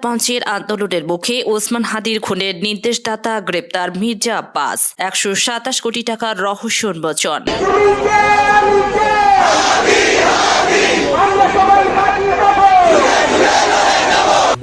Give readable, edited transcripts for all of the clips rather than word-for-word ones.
মঞ্চের আন্দোলনের মুখে ওসমান হাদির খুনের নির্দেশদাতা গ্রেপ্তার মির্জা আব্বাস, 127 কোটি টাকার রহস্য উন্মোচন।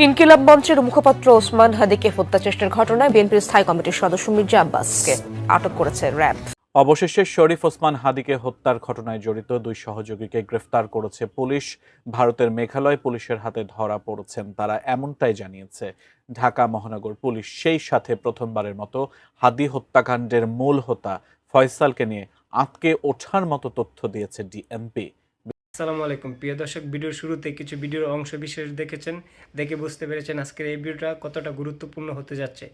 ইনকিলাব মঞ্চের মুখপাত্র ওসমান হাদিকে হত্যা চেষ্টার ঘটনায় বিএনপির স্থায়ী কমিটির সদস্য মির্জা আব্বাসকে আটক করেছে র্যাব। অবশেষে শরীফ ওসমান হাদিকে হত্যার ঘটনায় জড়িত 2 সহযোগীকে গ্রেফতার করেছে পুলিশ। ভারতের মেঘালয় পুলিশের হাতে ধরা পড়েছেন তারা, এমনটাই জানিয়েছে ঢাকা মহানগর পুলিশ। সেই সাথে প্রথমবারের মতো হাদি হত্যাকাণ্ডের মূল হোতা ফয়সালকে নিয়ে আটকে ওঠার মতো তথ্য দিয়েছে ডিএমপি। আসসালামু আলাইকুম প্রিয় দর্শক, ভিডিওর শুরুতে কিছু ভিডিওর অংশ বিশেষ দেখেছেন, দেখে বুঝতে পেরেছেন আজকের এই ভিডিওটা কতটা গুরুত্বপূর্ণ হতে যাচ্ছে।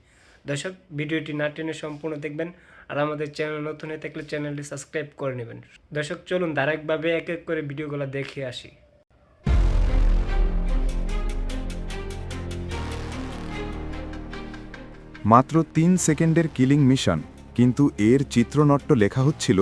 দর্শক, ভিডিওটি না টেনে সম্পূর্ণ দেখবেন, আর আমাদের চ্যানেল নতুন হয়ে থাকলে চ্যানেলটি সাবস্ক্রাইব করে নেবেন। দর্শক, চলুন ধারাবাহিকভাবে এক এক করে ভিডিওগুলো দেখে আসি। মাত্র 3 সেকেন্ডের কিলিং মিশন, কিন্তু এর চিত্রনাট্য লেখা হচ্ছিল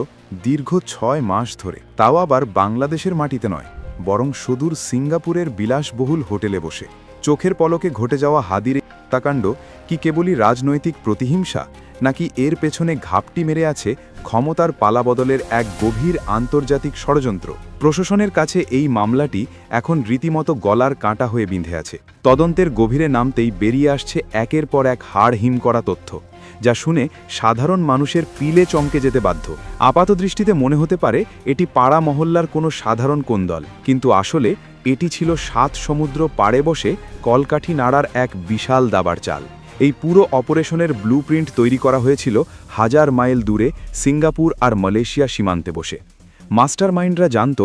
দীর্ঘ 6 মাস ধরে। তাও আবার বাংলাদেশের মাটিতে নয়, বরং সুদূর সিঙ্গাপুরের বিলাসবহুল হোটেলে বসে। চোখের পলকে ঘটে যাওয়া হাদির হত্যাকাণ্ড কি কেবলই রাজনৈতিক প্রতিহিংসা, নাকি এর পেছনে ঘাপটি মেরে আছে ক্ষমতার পালাবদলের এক গভীর আন্তর্জাতিক ষড়যন্ত্র? প্রশাসনের কাছে এই মামলাটি এখন রীতিমতো গলার কাঁটা হয়ে বিঁধে আছে। তদন্তের গভীরে নামতেই বেরিয়ে আসছে একের পর এক হাড় হিম করা তথ্য, যা শুনে সাধারণ মানুষের পিলে চমকে যেতে বাধ্য। আপাতদৃষ্টিতে মনে হতে পারে এটি পাড়া মহল্লার কোনো সাধারণ কোন্দল, কিন্তু আসলে এটি ছিল 7 সমুদ্র পাড়ে বসে কলকাঠি নাড়ার এক বিশাল দাবার চাল। এই পুরো অপারেশনের ব্লুপ্রিন্ট তৈরি করা হয়েছিল 1000 মাইল দূরে সিঙ্গাপুর আর মালয়েশিয়া সীমান্তে বসে। মাস্টারমাইন্ডরা জানত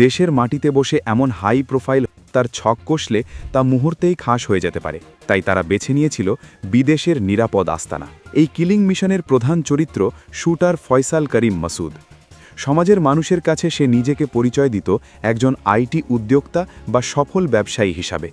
দেশের মাটিতে বসে এমন হাই প্রোফাইল তার ছক কষলে তা মুহূর্তেই খাস হয়ে যেতে পারে, তাই তারা বেছে নিয়েছিল বিদেশের নিরাপদ আস্তানা। এই কিলিং মিশনের প্রধান চরিত্র শুটার ফয়সাল করিম মাসুদ। সমাজের মানুষের কাছে সে নিজেকে পরিচয় দিত একজন আইটি উদ্যোক্তা বা সফল ব্যবসায়ী হিসাবে,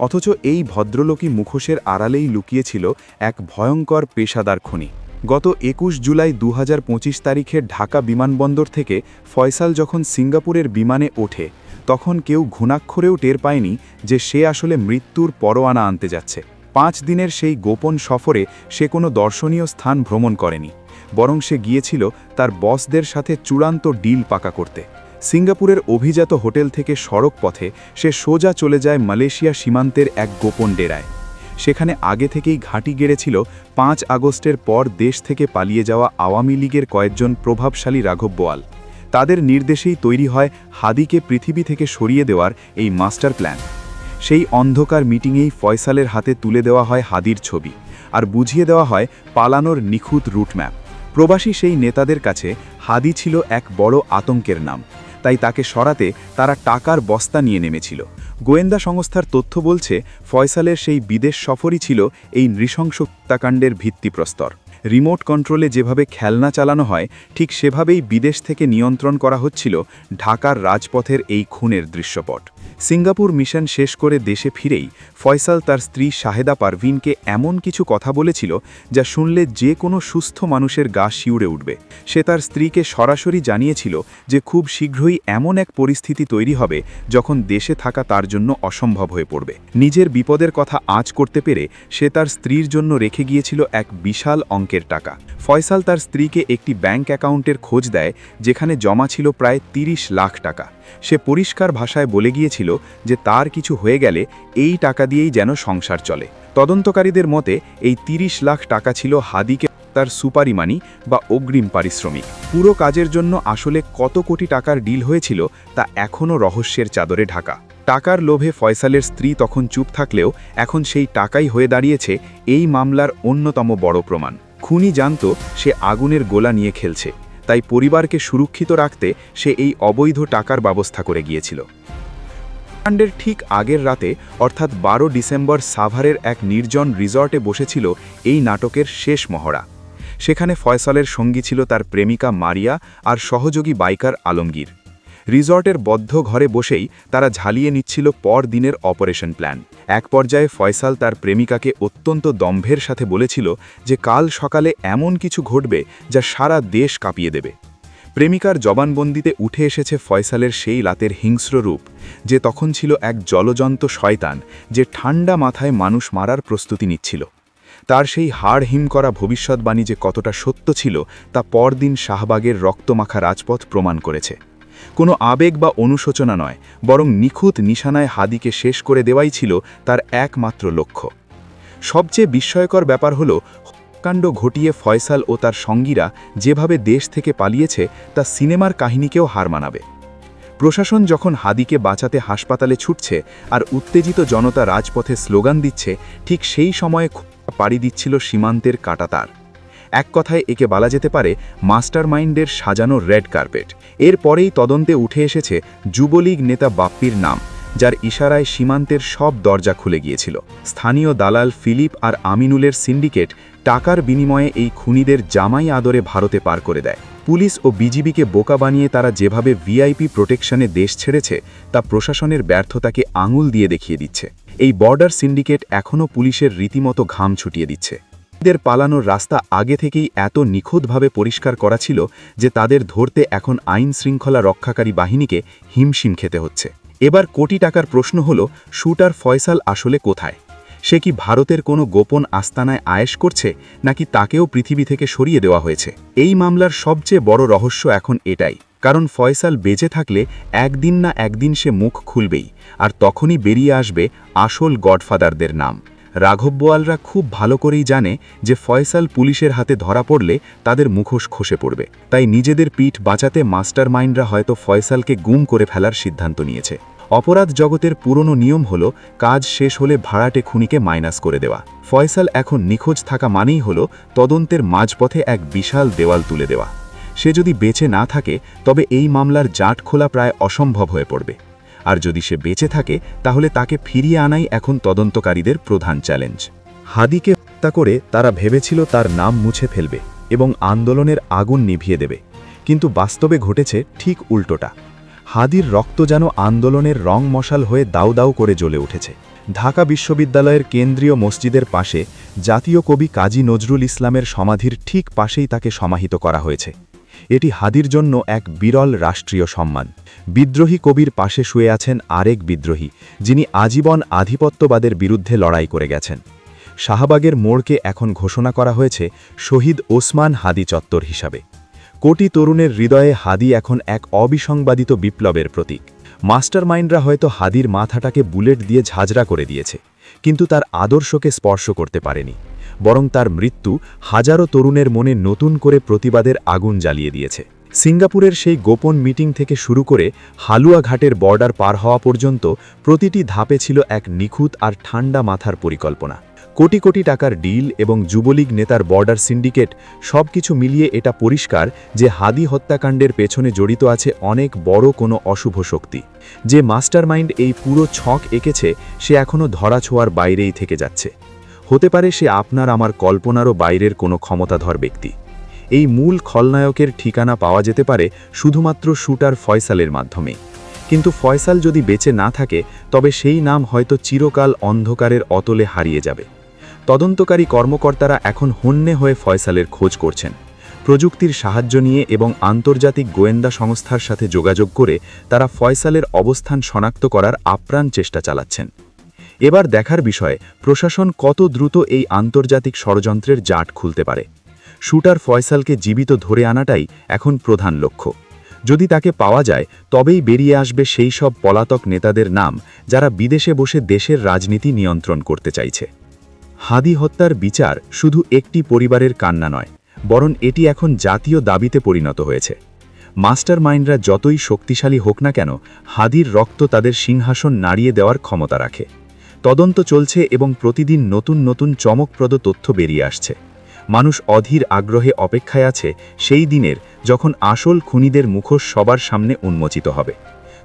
অথচ এই ভদ্রলোকী মুখোশের আড়ালেই লুকিয়েছিল এক ভয়ঙ্কর পেশাদার খনি। গত 21 জুলাই 2025 তারিখে ঢাকা বিমানবন্দর থেকে ফয়সাল যখন সিঙ্গাপুরের বিমানে ওঠে, তখন কেউ ঘুণাক্ষরেও টের পায়নি যে সে আসলে মৃত্যুর পরোয়ানা আনতে যাচ্ছে। 5 দিনের সেই গোপন সফরে সে কোনো দর্শনীয় স্থান ভ্রমণ করেনি, বরং সে গিয়েছিল তার বসদের সাথে চূড়ান্ত ডিল পাকা করতে। সিঙ্গাপুরের অভিজাত হোটেল থেকে সড়ক পথে সে সোজা চলে যায় মালয়েশিয়া সীমান্তের এক গোপন ডেরায়। সেখানে আগে থেকেই ঘাঁটি গেড়েছিল 5 আগস্টের পর দেশ থেকে পালিয়ে যাওয়া আওয়ামী লীগের কয়েকজন প্রভাবশালী রাঘব বোয়াল। তাদের নির্দেশেই তৈরি হয় হাদিকে পৃথিবী থেকে সরিয়ে দেওয়ার এই মাস্টার প্ল্যান। সেই অন্ধকার মিটিংয়েই ফয়সালের হাতে তুলে দেওয়া হয় হাদির ছবি, আর বুঝিয়ে দেওয়া হয় পালানোর নিখুঁত রুটম্যাপ। প্রবাসী সেই নেতাদের কাছে হাদি ছিল এক বড় আতঙ্কের নাম, তাই তাকে সরাতে তারা টাকার বস্তা নিয়ে নেমেছিল। গোয়েন্দা সংস্থার তথ্য বলছে ফয়সালের সেই বিদেশ সফরই ছিল এই নৃশংস হত্যাকাণ্ডের ভিত্তিপ্রস্তর। রিমোট কন্ট্রোলে যেভাবে খেলনা চালানো হয়, ঠিক সেভাবেই বিদেশ থেকে নিয়ন্ত্রণ করা হচ্ছিল ঢাকার রাজপথের এই খুনের দৃশ্যপট। সিঙ্গাপুর মিশন শেষ করে দেশে ফিরেই ফয়সাল তার স্ত্রী শাহেদা পারভিনকে এমন কিছু কথা বলেছিল যা শুনলে যে কোনো সুস্থ মানুষের গা শিউরে উঠবে। সে তার স্ত্রীকে সরাসরি জানিয়েছিল যে খুব শীঘ্রই এমন এক পরিস্থিতি তৈরি হবে যখন দেশে থাকা তার জন্য অসম্ভব হয়ে পড়বে। নিজের বিপদের কথা আঁচ করতে পেরে সে তার স্ত্রীর জন্য রেখে গিয়েছিল এক বিশাল অঙ্কের টাকা। ফয়সাল তার স্ত্রীকে একটি ব্যাংক অ্যাকাউন্টের খোঁজ দেয় যেখানে জমা ছিল প্রায় 30 লাখ টাকা। সে পরিষ্কার ভাষায় বলে গিয়েছিল যে তার কিছু হয়ে গেলে এই টাকা দিয়েই যেন সংসার চলে। তদন্তকারীদের মতে এই 30 লাখ টাকা ছিল হাদিকে তার সুপারি মানি বা অগ্রিম পারিশ্রমিক। পুরো কাজের জন্য আসলে কত কোটি টাকার ডিল হয়েছিল তা এখনও রহস্যের চাদরে ঢাকা। টাকার লোভে ফয়সালের স্ত্রী তখন চুপ থাকলেও এখন সেই টাকাই হয়ে দাঁড়িয়েছে এই মামলার অন্যতম বড় প্রমাণ। খুনি জানত সে আগুনের গোলা নিয়ে খেলছে, তাই পরিবারকে সুরক্ষিত রাখতে সে এই অবৈধ টাকার ব্যবস্থা করে গিয়েছিল। কাণ্ডের ঠিক আগের রাতে অর্থাৎ 12 ডিসেম্বর সাভারের এক নির্জন রিসর্টে বসেছিল এই নাটকের শেষ মহড়া। সেখানে ফয়সালের সঙ্গী ছিল তার প্রেমিকা মারিয়া আর সহযোগী বাইকার আলমগীর। রিসর্টের বদ্ধ ঘরে বসেই তারা ঝালিয়ে নিচ্ছিল পরদিনের অপারেশন প্ল্যান। এক পর্যায়ে ফয়সাল তার প্রেমিকাকে অত্যন্ত দম্ভের সাথে বলেছিল যে কাল সকালে এমন কিছু ঘটবে যা সারা দেশ কাঁপিয়ে দেবে। প্রেমিকার জবানবন্দিতে উঠে এসেছে ফয়সালের সেই রাতের হিংস্র রূপ, যে তখন ছিল এক জলজন্ত শয়তান, যে ঠান্ডা মাথায় মানুষ মারার প্রস্তুতি নিচ্ছিল। তার সেই হাড় হিম করা ভবিষ্যৎবাণী যে কতটা সত্য ছিল তা পরদিন শাহবাগের রক্তমাখা রাজপথ প্রমাণ করেছে। কোনো আবেগ বা অনুশোচনা নয়, বরং নিখুঁত নিশানায় হাদিকে শেষ করে দেওয়াই ছিল তার একমাত্র লক্ষ্য। সবচেয়ে বিস্ময়কর ব্যাপার হল, কাণ্ড ঘটিয়ে ফয়সাল ও তার সঙ্গীরা যেভাবে দেশ থেকে পালিয়েছে তা সিনেমার কাহিনীকেও হার মানাবে। প্রশাসন যখন হাদিকে বাঁচাতে হাসপাতালে ছুটছে আর উত্তেজিত জনতা রাজপথে স্লোগান দিচ্ছে, ঠিক সেই সময়ে পাড়ি দিচ্ছিল সীমান্তের কাঁটাতার। এক কথায় একে বলা যেতে পারে মাস্টারমাইন্ডের সাজানো রেড কার্পেট। এরপরেই তদন্তে উঠে এসেছে যুবলীগ নেতা বাপ্পির নাম, যার ইশারায় সীমান্তের সব দরজা খুলে গিয়েছিল। স্থানীয় দালাল ফিলিপ আর আমিনুলের সিন্ডিকেট টাকার বিনিময়ে এই খুনিদের জামাই আদরে ভারতে পার করে দেয়। পুলিশ ও বিজিবিকে বোকা বানিয়ে তারা যেভাবে ভিআইপি প্রোটেকশনে দেশ ছেড়েছে তা প্রশাসনের ব্যর্থতাকে আঙুল দিয়ে দেখিয়ে দিচ্ছে। এই বর্ডার সিন্ডিকেট এখনও পুলিশের রীতিমতো ঘাম ছুটিয়ে দিচ্ছে। এদের পালানোর রাস্তা আগে থেকেই এত নিখুঁতভাবে পরিষ্কার করা ছিল যে তাদের ধরতে এখন আইন শৃঙ্খলা রক্ষাকারী বাহিনীকে হিমশিম খেতে হচ্ছে। এবার কোটি টাকার প্রশ্ন হল, শুটার ফয়সাল আসলে কোথায়? সে কি ভারতের কোনো গোপন আস্তানায় আয়েশ করছে, নাকি তাকেও পৃথিবী থেকে সরিয়ে দেওয়া হয়েছে? এই মামলার সবচেয়ে বড় রহস্য এখন এটাই, কারণ ফয়সাল বেঁচে থাকলে একদিন না একদিন সে মুখ খুলবেই, আর তখনই বেরিয়ে আসবে আসল গডফাদারদের নাম। রাঘব বোয়ালরা খুব ভালো করেই জানে যে ফয়সাল পুলিশের হাতে ধরা পড়লে তাদের মুখোশ খসে পড়বে, তাই নিজেদের পিঠ বাঁচাতে মাস্টারমাইন্ডরা হয়তো ফয়সালকে গুম করে ফেলার সিদ্ধান্ত নিয়েছে। অপরাধ জগতের পুরনো নিয়ম হল কাজ শেষ হলে ভাড়াটে খুনিকে মাইনাস করে দেওয়া। ফয়সাল এখন নিখোঁজ থাকা মানেই হল তদন্তের মাঝপথে এক বিশাল দেওয়াল তুলে দেওয়া। সে যদি বেঁচে না থাকে তবে এই মামলার জাট খোলা প্রায় অসম্ভব হয়ে পড়বে, আর যদি সে বেঁচে থাকে তাহলে তাকে ফিরিয়ে আনাই এখন তদন্তকারীদের প্রধান চ্যালেঞ্জ। হাদিকে হত্যা করে তারা ভেবেছিল তার নাম মুছে ফেলবে এবং আন্দোলনের আগুন নিভিয়ে দেবে, কিন্তু বাস্তবে ঘটেছে ঠিক উল্টোটা। হাদির রক্ত যেন আন্দোলনের রং মশাল হয়ে দাউ দাউ করে জ্বলে উঠেছে। ঢাকা বিশ্ববিদ্যালয়ের কেন্দ্রীয় মসজিদের পাশে জাতীয় কবি কাজী নজরুল ইসলামের সমাধির ঠিক পাশেই তাকে সমাহিত করা হয়েছে। এটি হাদির জন্য এক বিরল রাষ্ট্রীয় সম্মান। বিদ্রোহী কবির পাশে শুয়ে আছেন আরেক বিদ্রোহী, যিনি আজীবন আধিপত্যবাদের বিরুদ্ধে লড়াই করে গেছেন। শাহবাগের মোড়কে এখন ঘোষণা করা হয়েছে শহীদ ওসমান হাদি চত্বর হিসাবে। কোটি তরুণের হৃদয়ে হাদি এখন এক অবিসংবাদিত বিপ্লবের প্রতীক। মাস্টারমাইন্ডরা হয়তো হাদির মাথাটাকে বুলেট দিয়ে ঝাঁঝরা করে দিয়েছে, কিন্তু তার আদর্শকে স্পর্শ করতে পারেনি, বরং তার মৃত্যু হাজারো তরুণের মনে নতুন করে প্রতিবাদের আগুন জ্বালিয়ে দিয়েছে। সিঙ্গাপুরের সেই গোপন মিটিং থেকে শুরু করে হালুয়াঘাটের বর্ডার পার হওয়া পর্যন্ত প্রতিটি ধাপে ছিল এক নিখুঁত আর ঠান্ডা মাথার পরিকল্পনা। কোটি কোটি টাকার ডিল এবং যুবলীগ নেতার বর্ডার সিন্ডিকেট সবকিছু মিলিয়ে এটা পরিষ্কার যে হাদি হত্যাকাণ্ডের পেছনে জড়িত আছে অনেক বড় কোনো অশুভ শক্তি। যে মাস্টারমাইন্ড এই পুরো ছক এঁকেছে সে এখনও ধরাছোঁয়ার বাইরেই থেকে যাচ্ছে। হতে পারে সে আপনার আমার কল্পনারও বাইরের কোনো ক্ষমতাধর ব্যক্তি। এই মূল খলনায়কের ঠিকানা পাওয়া যেতে পারে শুধুমাত্র শুটার ফয়সালের মাধ্যমে। কিন্তু ফয়সাল যদি বেঁচে না থাকে তবে সেই নাম হয়তো চিরকাল অন্ধকারের অতলে হারিয়ে যাবে। তদন্তকারী কর্মকর্তারা এখন হন্যে হয়ে ফয়সালের খোঁজ করছেন। প্রযুক্তির সাহায্য নিয়ে এবং আন্তর্জাতিক গোয়েন্দা সংস্থার সাথে যোগাযোগ করে তারা ফয়সালের অবস্থান শনাক্ত করার আপ্রাণ চেষ্টা চালাচ্ছেন। এবার দেখার বিষয় প্রশাসন কত দ্রুত এই আন্তর্জাতিক ষড়যন্ত্রের জাট খুলতে পারে। শুটার ফয়সালকে জীবিত ধরে আনাটাই এখন প্রধান লক্ষ্য। যদি তাকে পাওয়া যায় তবেই বেরিয়ে আসবে সেই সব পলাতক নেতাদের নাম যারা বিদেশে বসে দেশের রাজনীতি নিয়ন্ত্রণ করতে চাইছে। হাদি হত্যার বিচার শুধু একটি পরিবারের কান্না নয়, বরং এটি এখন জাতীয় দাবিতে পরিণত হয়েছে। মাস্টারমাইন্ডরা যতই শক্তিশালী হোক না কেন, হাদির রক্ত তাদের সিংহাসন নাড়িয়ে দেওয়ার ক্ষমতা রাখে। তদন্ত চলছে এবং প্রতিদিন নতুন নতুন চমকপ্রদ তথ্য বেরিয়ে আসছে। মানুষ অধীর আগ্রহে অপেক্ষায় আছে সেই দিনের যখন আসল খুনিদের মুখোশ সবার সামনে উন্মোচিত হবে।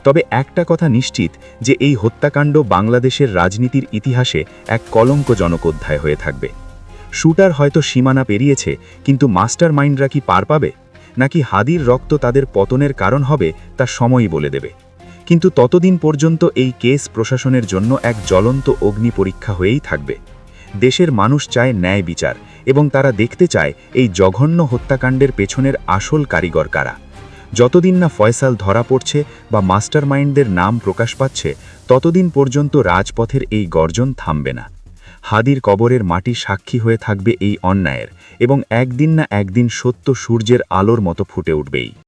তবে একটা কথা নিশ্চিত যে এই হত্যাকাণ্ড বাংলাদেশের রাজনীতির ইতিহাসে এক কলঙ্কজনক অধ্যায় হয়ে থাকবে। শুটার হয়তো সীমানা পেরিয়েছে, কিন্তু মাস্টারমাইন্ডরা কি পার পাবে, নাকি হাদির রক্ত তাদের পতনের কারণ হবে তা সময়ই বলে দেবে। কিন্তু ততদিন পর্যন্ত এই কেস প্রশাসনের জন্য এক জ্বলন্ত অগ্নি পরীক্ষা হয়েই থাকবে। দেশের মানুষ চায় ন্যায় বিচার এবং তারা দেখতে চায় এই জঘন্য হত্যাকাণ্ডের পেছনের আসল কারিগর কারা। যতদিন না ফয়সাল ধরা পড়ছে বা মাস্টারমাইন্ডদের নাম প্রকাশ পাচ্ছে ততদিন পর্যন্ত রাজপথের এই গর্জন থামবে না। হাদির কবরের মাটি সাক্ষী হয়ে থাকবে এই অন্যায়ের, এবং একদিন না একদিন সত্য সূর্যের আলোর মতো ফুটে উঠবেই।